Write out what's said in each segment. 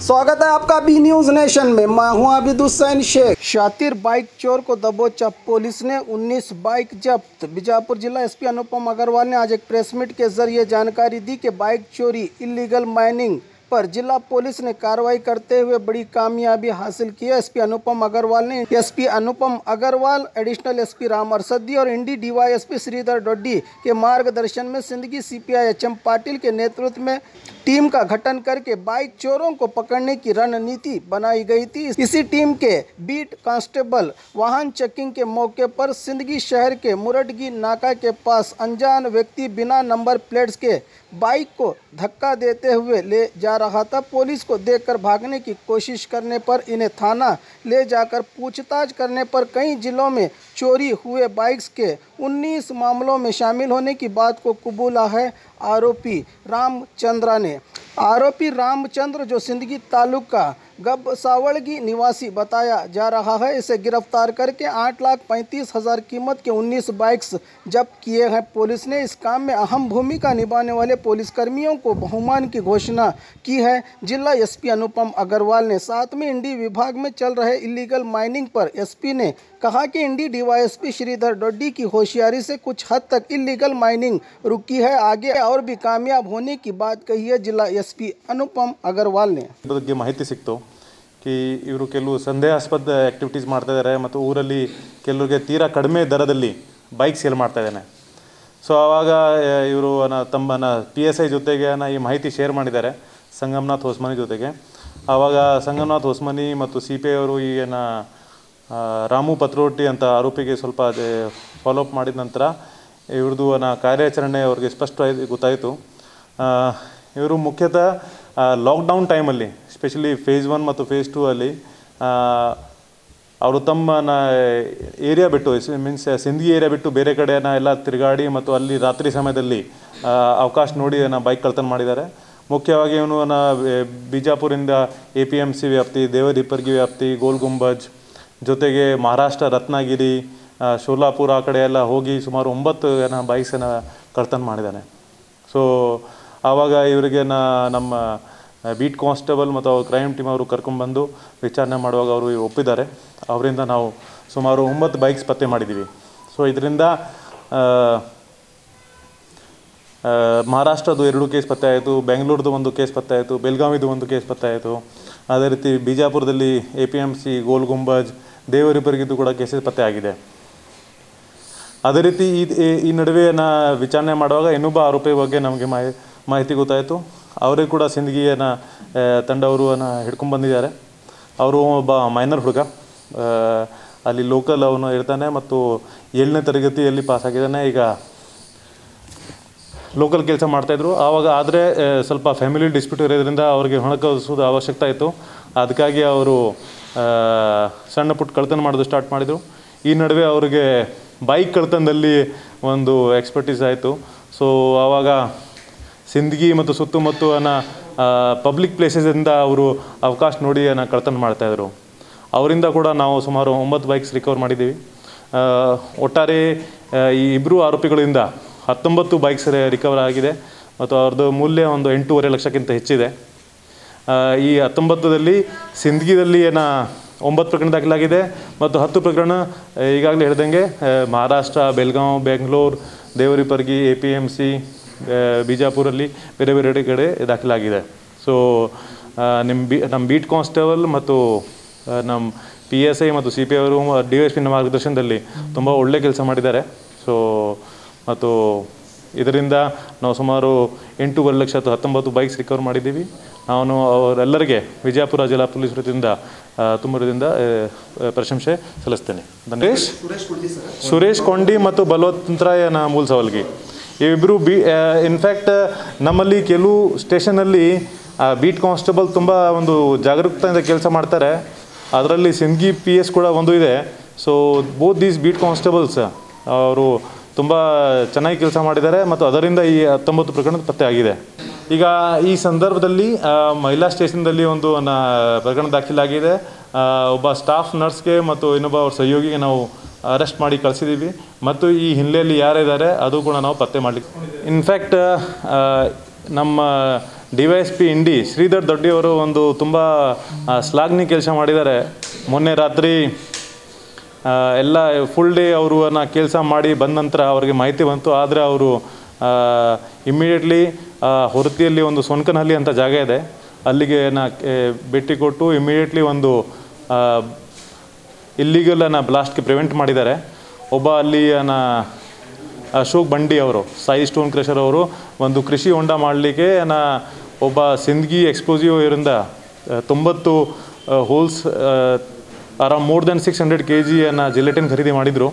स्वागत है आपका बी न्यूज नेशन में। मैं हूं आबिद हुसैन शेख। शातिर बाइक चोर को दबोचा पुलिस ने 19 बाइक जब्त। बीजापुर जिला एसपी अनुपम अग्रवाल ने आज एक प्रेस मीट के जरिए जानकारी दी कि बाइक चोरी, इलीगल माइनिंग पर जिला पुलिस ने कार्रवाई करते हुए बड़ी कामयाबी हासिल की है। एसपी अनुपम अग्रवाल एडिशनल एसपी राम अरसदी और इंडी डीवाईएसपी श्रीधर डोडी के मार्गदर्शन में सिंदगी सीपीआई एचएम पाटिल के नेतृत्व में टीम का गठन करके बाइक चोरों को पकड़ने की रणनीति बनाई गई थी। इसी टीम के बीट कांस्टेबल वाहन चेकिंग के मौके पर सिंदगी शहर के मुरडगी नाका के पास अनजान व्यक्ति बिना नंबर प्लेट्स के बाइक को धक्का देते हुए ले जा रहा था। पुलिस को देखकर भागने की कोशिश करने पर इन्हें थाना ले जाकर पूछताछ करने पर कई जिलों में चोरी हुए बाइक्स के 19 मामलों में शामिल होने की बात को कबूला है आरोपी रामचंद्र जो सिंदगी तालुका गबसावड़गी निवासी बताया जा रहा है। इसे गिरफ्तार करके 8,35,000 कीमत के 19 बाइक्स जब्त किए हैं। पुलिस ने इस काम में अहम भूमिका निभाने वाले पुलिसकर्मियों को बहुमान की घोषणा की है। जिला एसपी अनुपम अग्रवाल ने साथ में इंडी विभाग में चल रहे इलीगल माइनिंग पर एसपी ने कहा कि इंडी डीवाईएसपी श्रीधर डोडी की होशियारी से कुछ हद तक इलीगल माइनिंग रुकी है। आगे और भी कामयाब होने की बात कही है जिला एसपी अनुपम अग्रवाल ने। ಬಗ್ಗೆ ಮಾಹಿತಿ ಸಿಕ್ತು कि ಇವರು ಕೆಲವು ಸಂದೇಹಾಸ್ಪದ ಆಕ್ಟಿವಿಟೀಸ್ ಮಾಡ್ತಾ ಇದ್ದಾರೆ ಮತ್ತು ಊರಲ್ಲಿ ಕೆಲವರಿಗೆ ತೀರಾ ಕಡಿಮೆ ದರದಲ್ಲಿ ಬೈಕ್ ಸೇಲ್ ಮಾಡ್ತಾ ಇದ್ದಾನೆ. ಸೊ ಆವಾಗ ಇವರು ತಮ್ಮನ PSI ಜೊತೆಗೆ ಈ ಮಾಹಿತಿ ಶೇರ್ ಮಾಡಿದ್ದಾರೆ ಸಂಗಮನಾಥ್ ಹೊಸ್ಮನಿ ಜೊತೆಗೆ. ಆವಾಗ ಸಂಗಮನಾಥ್ ಹೊಸ್ಮನಿ ಮತ್ತು CPI ಅವರು ಈಗಿನ ರಾಮು ಪತ್ರೋಟಿ ಅಂತ ಆರೋಪಿಗೆ ಸ್ವಲ್ಪ ಫಾಲೋಅಪ್ ಮಾಡಿದ ನಂತರ ಇವ್ರದ್ದು ಕಾರ್ಯಾಚರಣೆ ಅವ್ರಿಗೆ ಸ್ಪಷ್ಟವಾಗಿ ಗೊತ್ತಾಯಿತು. ಇವರು ಮುಖ್ಯತಃ ಲಾಕ್ಡೌನ್ ಟೈಮಲ್ಲಿ ಸ್ಪೆಷಲಿ ಫೇಸ್ 1 ಮತ್ತು ಫೇಸ್ 2 ಅಲ್ಲಿ ಅವರು ತಮ್ಮ ಏರಿಯಾ ಬಿಟ್ಟು ಮೀನ್ಸ್ ಸಿಂದಗಿ ಏರಿಯಾ ಬಿಟ್ಟು ಬೇರೆ ಕಡೆ ಎಲ್ಲ ತಿರುಗಾಡಿ ಮತ್ತು ಅಲ್ಲಿ ರಾತ್ರಿ ಸಮಯದಲ್ಲಿ ಅವಕಾಶ ನೋಡಿ ಬೈಕ್ ಕಳ್ತನ ಮಾಡಿದ್ದಾರೆ. ಮುಖ್ಯವಾಗಿ ಇವನು ಬಿಜಾಪುರಿಂದ APMC ವ್ಯಾಪ್ತಿ, ದೇವರಿಪ್ಪರ್ಗಿ ವ್ಯಾಪ್ತಿ, ಗೋಲ್ ಗುಂಬಜ್ ಜೊತೆಗೆ ಮಹಾರಾಷ್ಟ್ರ ರತ್ನಗಿರಿ, ಶೋಲಾಪುರ ಆ ಕಡೆ ಎಲ್ಲ ಹೋಗಿ ಸುಮಾರು 9 ಬೈಕ್ಸನ್ನು ಕಳ್ತನ ಮಾಡಿದ್ದಾನೆ. ಸೊ ಆವಾಗ ಇವರಿಗೆ ನಮ್ಮ ಬೀಟ್ ಕಾನ್ಸ್ಟೇಬಲ್ ಮತ್ತು ಅವ್ರ ಕ್ರೈಮ್ ಟೀಮ್ ಅವರು ಕರ್ಕೊಂಡ್ಬಂದು ವಿಚಾರಣೆ ಮಾಡುವಾಗ ಅವರು ಒಪ್ಪಿದ್ದಾರೆ. ಅವರಿಂದ ನಾವು ಸುಮಾರು 9 ಬೈಕ್ಸ್ ಪತ್ತೆ ಮಾಡಿದ್ದೀವಿ. ಸೊ ಇದರಿಂದ ಮಹಾರಾಷ್ಟ್ರದ್ದು 2 ಕೇಸ್ ಪತ್ತೆ ಆಯಿತು, ಬೆಂಗಳೂರದು 1 ಕೇಸ್ ಪತ್ತೆ ಆಯಿತು, ಬೆಳಗಾವಿದು 1 ಕೇಸ್ ಪತ್ತೆ ಆಯಿತು. ಅದೇ ರೀತಿ ಬಿಜಾಪುರದಲ್ಲಿ APMC, ಗೋಲ್ ಗುಂಬಜ್, ದೇವರಿಬ್ಬರಿಗಿದ್ದು ಕೂಡ ಕೇಸಸ್ ಪತ್ತೆ ಆಗಿದೆ. ಅದೇ ರೀತಿ ಈ ನಡುವೆ ವಿಚಾರಣೆ ಮಾಡುವಾಗ ಇನ್ನೊಬ್ಬ ಆರೋಪಿ ಬಗ್ಗೆ ನಮಗೆ ಮಾಹಿತಿ ಗೊತ್ತಾಯಿತು. ಅವರಿಗೆ ಕೂಡ ಸಿಂದಗಿಯ ತಂಡವರು ಹಿಡ್ಕೊಂಡ್ಬಂದಿದ್ದಾರೆ. ಅವರು ಒಬ್ಬ ಮೈನರ್ ಹುಡುಗ, ಅಲ್ಲಿ ಲೋಕಲ್ ಅವನು ಇರ್ತಾನೆ ಮತ್ತು 7ನೇ ತರಗತಿಯಲ್ಲಿ ಪಾಸಾಗಿದ್ದಾನೆ. ಈಗ ಲೋಕಲ್ ಕೆಲಸ ಮಾಡ್ತಾಯಿದ್ರು. ಆವಾಗ ಆದರೆ ಸ್ವಲ್ಪ ಫ್ಯಾಮಿಲಿ ಡಿಸ್ಪ್ಯೂಟ್ ಇರೋದ್ರಿಂದ ಅವ್ರಿಗೆ ಹಣಕಾಸು ಅವಶ್ಯಕತೆ ಇತ್ತು. ಅದಕ್ಕಾಗಿ ಅವರು ಸಣ್ಣ ಪುಟ್ಟ ಕಳ್ತನ ಮಾಡೋದು ಸ್ಟಾರ್ಟ್ ಮಾಡಿದರು. ಈ ನಡುವೆ ಅವ್ರಿಗೆ ಬೈಕ್ ಕಳ್ತನದಲ್ಲಿ ಒಂದು ಎಕ್ಸ್ಪರ್ಟೀಸ್ ಆಯಿತು. ಸೊ ಆವಾಗ ಸಿಂದಗಿ ಮತ್ತು ಸುತ್ತಮುತ್ತ ಪಬ್ಲಿಕ್ ಪ್ಲೇಸಸಿಂದ ಅವರು ಅವಕಾಶ ನೋಡಿ ಕಳ್ತನ ಮಾಡ್ತಾಯಿದ್ರು. ಅವರಿಂದ ಕೂಡ ನಾವು ಸುಮಾರು 9 ಬೈಕ್ಸ್ ರಿಕವರ್ ಮಾಡಿದ್ದೀವಿ. ಒಟ್ಟಾರೆ ಈ ಇಬ್ಬರು ಆರೋಪಿಗಳಿಂದ 19 ಬೈಕ್ಸ್ ರಿಕವರ್ ಆಗಿದೆ ಮತ್ತು ಅವ್ರದ್ದು ಮೂಲ್ಯ ಒಂದು 8.5 ಲಕ್ಷಕ್ಕಿಂತ ಹೆಚ್ಚಿದೆ. ಈ 19ದಲ್ಲಿ ಸಿಂದಗಿದಲ್ಲಿ 9 ಪ್ರಕರಣ ದಾಖಲಾಗಿದೆ ಮತ್ತು 10 ಪ್ರಕರಣ ಈಗಾಗಲೇ ಹೇಳ್ದಂಗೆ ಮಹಾರಾಷ್ಟ್ರ, ಬೆಳಗಾವಿ, ಬೆಂಗಳೂರು, ದೇವರಿಪ್ಪರ್ಗಿ, APMC, ಬಿಜಾಪುರಲ್ಲಿ ಬೇರೆ ಬೇರೆ ಕಡೆ ದಾಖಲಾಗಿದೆ. ಸೊ ನಮ್ಮ ಬೀಟ್ ಕಾನ್ಸ್ಟೇಬಲ್ ಮತ್ತು ನಮ್ಮ PSI ಮತ್ತು CPI ಅವರು DSP ಮಾರ್ಗದರ್ಶನದಲ್ಲಿ ತುಂಬ ಒಳ್ಳೆ ಕೆಲಸ ಮಾಡಿದ್ದಾರೆ. ಸೊ ಮತ್ತು ಇದರಿಂದ ನಾವು ಸುಮಾರು 8.5 ಲಕ್ಷ 19 ಬೈಕ್ಸ್ ರಿಕವರ್ ಮಾಡಿದ್ದೀವಿ. ನಾನು ಅವರೆಲ್ಲರಿಗೆ ವಿಜಯಪುರ ಜಿಲ್ಲಾ ಪೊಲೀಸ್ ವೃತ್ತಿಯಿಂದ ತುಂಬದಿಂದ ಪ್ರಶಂಸೆ ಸಲ್ಲಿಸ್ತೇನೆ. ಸುರೇಶ್ ಕೊಂಡಿ ಮತ್ತು ಬಲವಂತರಾಯ ಮೂಲ್ಸವಲ್ಗಿ ಇಬ್ಬರು ಇನ್ಫ್ಯಾಕ್ಟ್ ನಮ್ಮಲ್ಲಿ ಕೆಲವು ಸ್ಟೇಷನಲ್ಲಿ ಬೀಟ್ ಕಾನ್ಸ್ಟೇಬಲ್ ತುಂಬ ಒಂದು ಜಾಗರೂಕತೆಯಿಂದ ಕೆಲಸ ಮಾಡ್ತಾರೆ. ಅದರಲ್ಲಿ ಸಿಂದಗಿ PS ಕೂಡ ಒಂದು ಇದೆ. So both these beat constables ಅವರು ತುಂಬ ಚೆನ್ನಾಗಿ ಕೆಲಸ ಮಾಡಿದ್ದಾರೆ ಮತ್ತು ಅದರಿಂದ ಈ 19 ಪ್ರಕರಣ ಪತ್ತೆ ಆಗಿದೆ. ಈಗ ಈ ಸಂದರ್ಭದಲ್ಲಿ ಮಹಿಳಾ ಸ್ಟೇಷನ್ದಲ್ಲಿ ಒಂದು ಪ್ರಕರಣ ದಾಖಲಾಗಿದೆ. ಒಬ್ಬ ಸ್ಟಾಫ್ ನರ್ಸ್ಗೆ ಮತ್ತು ಇನ್ನೊಬ್ಬ ಅವ್ರ ಸಹಯೋಗಿಗೆ ನಾವು ಅರೆಸ್ಟ್ ಮಾಡಿ ಕಳಿಸಿದ್ದೀವಿ ಮತ್ತು ಈ ಹಿನ್ನೆಲೆಯಲ್ಲಿ ಯಾರಿದ್ದಾರೆ ಅದು ಕೂಡ ನಾವು ಪತ್ತೆ ಮಾಡಲಿಕ್ಕೆ ಇನ್ಫ್ಯಾಕ್ಟ್ ನಮ್ಮ DYSP ಇಂಡಿ ಶ್ರೀಧರ್ ದೊಡ್ಡಿ ಅವರು ಒಂದು ತುಂಬ ಶ್ಲಾಘನೀಯ ಕೆಲಸ ಮಾಡಿದ್ದಾರೆ. ಮೊನ್ನೆ ರಾತ್ರಿ ಎಲ್ಲ ಫುಲ್ ಡೇ ಅವರು ಕೆಲಸ ಮಾಡಿ ಬಂದ ನಂತರ ಅವರಿಗೆ ಮಾಹಿತಿ ಬಂತು. ಆದರೆ ಅವರು ಇಮ್ಮಿಡಿಯೇಟ್ಲಿ ಹೊರತಿಯಲ್ಲಿ ಒಂದು ಸೊನ್ಕನಹಳ್ಳಿ ಅಂತ ಜಾಗ ಇದೆ, ಅಲ್ಲಿಗೆ ಭೇಟಿ ಕೊಟ್ಟು ಇಮ್ಮಿಡಿಯೇಟ್ಲಿ ಒಂದು ಇಲ್ಲಿಗಲ್ ಬ್ಲಾಸ್ಟ್ಗೆ ಪ್ರಿವೆಂಟ್ ಮಾಡಿದ್ದಾರೆ. ಒಬ್ಬ ಅಲ್ಲಿ ಅಶೋಕ್ ಬಂಡಿ ಅವರು, ಸಾಯಿ ಸ್ಟೋನ್ ಕ್ರಷರ್ ಅವರು ಒಂದು ಕೃಷಿ ಹೊಂಡ ಮಾಡಲಿಕ್ಕೆ ಒಬ್ಬ ಸಿಂದಗಿ ಎಕ್ಸ್ಪ್ಲೋಸಿವ್ ಇರಿಂದ 90 holes around more than 600 kg gelatin ಖರೀದಿ ಮಾಡಿದರು.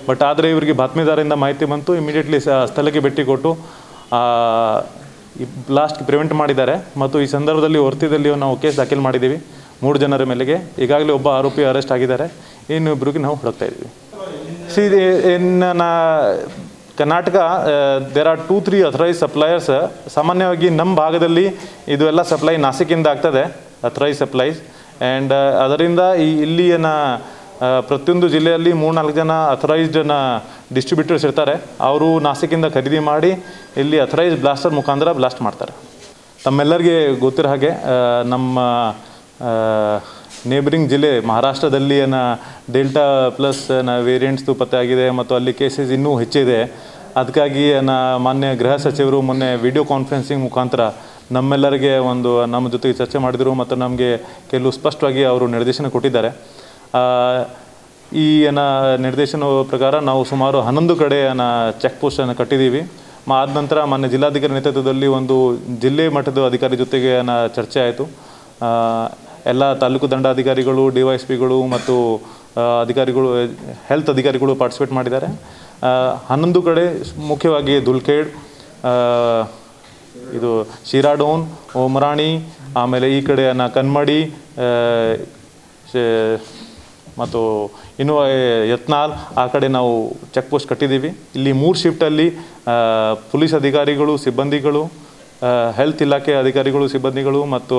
ಬಟ್ ಆದರೆ ಇವರಿಗೆ ಬಾತ್ಮೀದಾರರಿಂದ ಮಾಹಿತಿ ಬಂತು, ಇಮಿಡಿಯೇಟ್ಲಿ ಸ್ಥಳಕ್ಕೆ ಭೇಟಿ ಕೊಟ್ಟು ಈ ಬ್ಲಾಸ್ಟ್ಗೆ ಪ್ರಿವೆಂಟ್ ಮಾಡಿದ್ದಾರೆ. ಮತ್ತು ಈ ಸಂದರ್ಭದಲ್ಲಿ ಹೊರತಿದಲ್ಲಿ ನಾವು ಕೇಸ್ ದಾಖಲು ಮಾಡಿದ್ದೀವಿ 3 ಜನರ ಮೇಲೆಗೆ. ಈಗಾಗಲೇ ಒಬ್ಬ ಆರೋಪಿ ಅರೆಸ್ಟ್ ಆಗಿದ್ದಾರೆ, ಇನ್ನೊಬ್ಬರಿಗೆ ನಾವು ಹುಡುಕ್ತಾ ಇದ್ದೀವಿ. In Karnataka there are 2-3 authorised suppliers. ಸಾಮಾನ್ಯವಾಗಿ ನಮ್ಮ ಭಾಗದಲ್ಲಿ ಇದು ಎಲ್ಲ ಸಪ್ಲೈ ನಾಸಿಕಿಂದ ಆಗ್ತದೆ, ಅಥರೈಸ್ ಸಪ್ಲೈಸ್. ಆ್ಯಂಡ್ ಅದರಿಂದ ಇಲ್ಲಿನ ಪ್ರತಿಯೊಂದು ಜಿಲ್ಲೆಯಲ್ಲಿ 3-4 ಜನ ಅಥರೈಸ್ಡ್ ಡಿಸ್ಟ್ರಿಬ್ಯೂಟರ್ಸ್ ಇರ್ತಾರೆ. ಅವರು ನಾಸಿಕಿಂದ ಖರೀದಿ ಮಾಡಿ ಇಲ್ಲಿ ಅಥರೈಸ್ ಬ್ಲಾಸ್ಟರ್ ಮುಖಾಂತರ ಬ್ಲಾಸ್ಟ್ ಮಾಡ್ತಾರೆ. ತಮ್ಮೆಲ್ಲರಿಗೆ ಗೊತ್ತಿರೋ ಹಾಗೆ ನಮ್ಮ ನೇಬರಿಂಗ್ ಜಿಲ್ಲೆ ಮಹಾರಾಷ್ಟ್ರದಲ್ಲಿ ಡೆಲ್ಟಾ ಪ್ಲಸ್ ವೇರಿಯಂಟ್ಸ್ದು ಪತ್ತೆ ಆಗಿದೆ ಮತ್ತು ಅಲ್ಲಿ ಕೇಸಸ್ ಇನ್ನೂ ಹೆಚ್ಚಿದೆ. ಅದಕ್ಕಾಗಿ ಮಾನ್ಯ ಗೃಹ ಸಚಿವರು ಮೊನ್ನೆ ವಿಡಿಯೋ ಕಾನ್ಫರೆನ್ಸಿಂಗ್ ಮುಖಾಂತರ ನಮ್ಮೆಲ್ಲರಿಗೆ ನಮ್ಮ ಜೊತೆಗೆ ಚರ್ಚೆ ಮಾಡಿದರು ಮತ್ತು ನಮಗೆ ಕೆಲವು ಸ್ಪಷ್ಟವಾಗಿ ಅವರು ನಿರ್ದೇಶನ ಕೊಟ್ಟಿದ್ದಾರೆ. ಈ ನಿರ್ದೇಶನ ಪ್ರಕಾರ ನಾವು ಸುಮಾರು 11 ಕಡೆ ಚೆಕ್ ಪೋಸ್ಟನ್ನು ಕಟ್ಟಿದ್ದೀವಿ. ಆದ ನಂತರ ಮಾನ್ಯ ಜಿಲ್ಲಾಧಿಕಾರಿ ನೇತೃತ್ವದಲ್ಲಿ ಒಂದು ಜಿಲ್ಲೆ ಮಟ್ಟದ ಅಧಿಕಾರಿ ಜೊತೆಗೆ ಚರ್ಚೆ ಆಯಿತು. ಎಲ್ಲ ತಾಲೂಕು ದಂಡಾಧಿಕಾರಿಗಳು, DYSPಗಳು ಮತ್ತು ಅಧಿಕಾರಿಗಳು, ಹೆಲ್ತ್ ಅಧಿಕಾರಿಗಳು ಪಾರ್ಟಿಸಿಪೇಟ್ ಮಾಡಿದ್ದಾರೆ. 11 ಕಡೆ ಮುಖ್ಯವಾಗಿ ದುಲ್ಖೇಡ್, ಇದು ಶಿರಾಡೋನ್, ಓಮರಾಣಿ, ಆಮೇಲೆ ಈ ಕಡೆ ಕನ್ಮಡಿ ಮತ್ತು ಇನ್ನು ಯತ್ನಾಳ್ ಆ ಕಡೆ ನಾವು ಚೆಕ್ ಪೋಸ್ಟ್ ಕಟ್ಟಿದ್ದೀವಿ. ಇಲ್ಲಿ 3 ಶಿಫ್ಟಲ್ಲಿ ಪೊಲೀಸ್ ಅಧಿಕಾರಿಗಳು, ಸಿಬ್ಬಂದಿಗಳು, ಹೆಲ್ತ್ ಇಲಾಖೆ ಅಧಿಕಾರಿಗಳು, ಸಿಬ್ಬಂದಿಗಳು ಮತ್ತು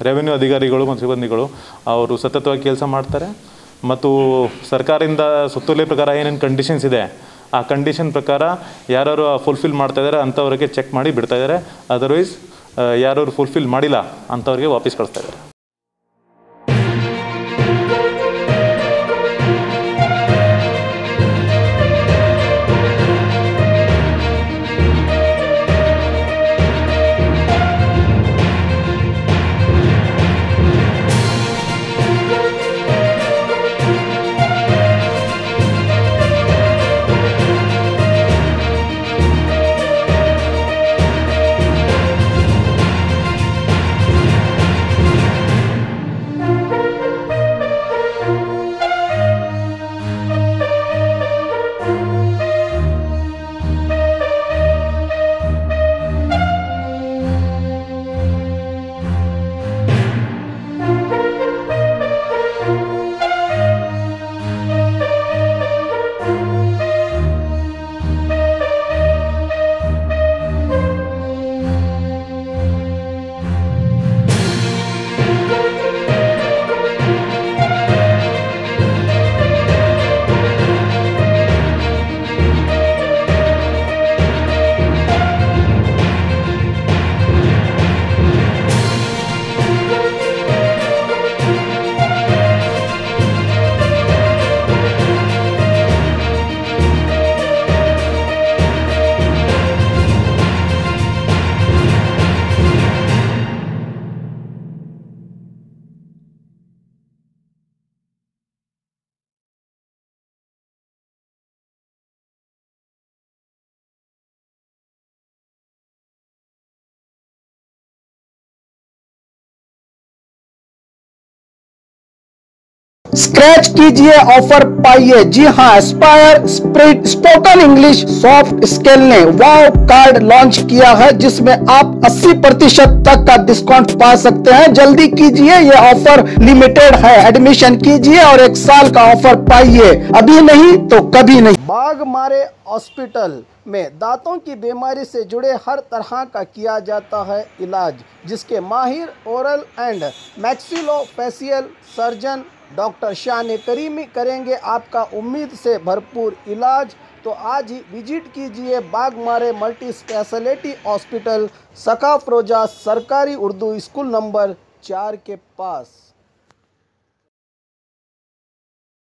ರೆವೆನ್ಯೂ ಅಧಿಕಾರಿಗಳು ಮತ್ತು ಸಿಬ್ಬಂದಿಗಳು ಅವರು ಸತತವಾಗಿ ಕೆಲಸ ಮಾಡ್ತಾರೆ. ಮತ್ತು ಸರ್ಕಾರದಿಂದ ಸುತ್ತೋಲೆ ಪ್ರಕಾರ ಏನೇನು ಕಂಡೀಷನ್ಸ್ ಇದೆ ಆ ಕಂಡೀಷನ್ ಪ್ರಕಾರ ಯಾರು ಫುಲ್ಫಿಲ್ ಮಾಡ್ತಾ ಇದ್ದಾರೆ ಅಂಥವ್ರಿಗೆ ಚೆಕ್ ಮಾಡಿ ಬಿಡ್ತಾ ಇದ್ದಾರೆ. ಅದರ್ವೈಸ್ ಯಾರು ಫುಲ್ಫಿಲ್ ಮಾಡಿಲ್ಲ ಅಂಥವ್ರಿಗೆ ವಾಪಸ್ ಕಳಿಸ್ತಾ ಇದ್ದಾರೆ. स्क्रैच कीजिए, ऑफर पाइए। जी हाँ, Aspire spoken English soft skill ने वाव कार्ड लॉन्च किया है, जिसमें आप 80% तक का डिस्काउंट पा सकते हैं। जल्दी कीजिए, ये ऑफर लिमिटेड है। एडमिशन कीजिए और 1 साल का ऑफर पाइए, अभी नहीं तो कभी नहीं। बाघमारे हॉस्पिटल में दांतों की बीमारी से जुड़े हर तरह का किया जाता है इलाज, जिसके माहिर oral and maxillofacial surgeon doctor शान करीमी करेंगे आपका उम्मीद से भरपूर इलाज। तो आज ही विजिट कीजिए बागमारे मल्टी स्पेशलिटी हॉस्पिटल सखा फरोजा सरकारी उर्दू स्कूल नंबर 4 के पास।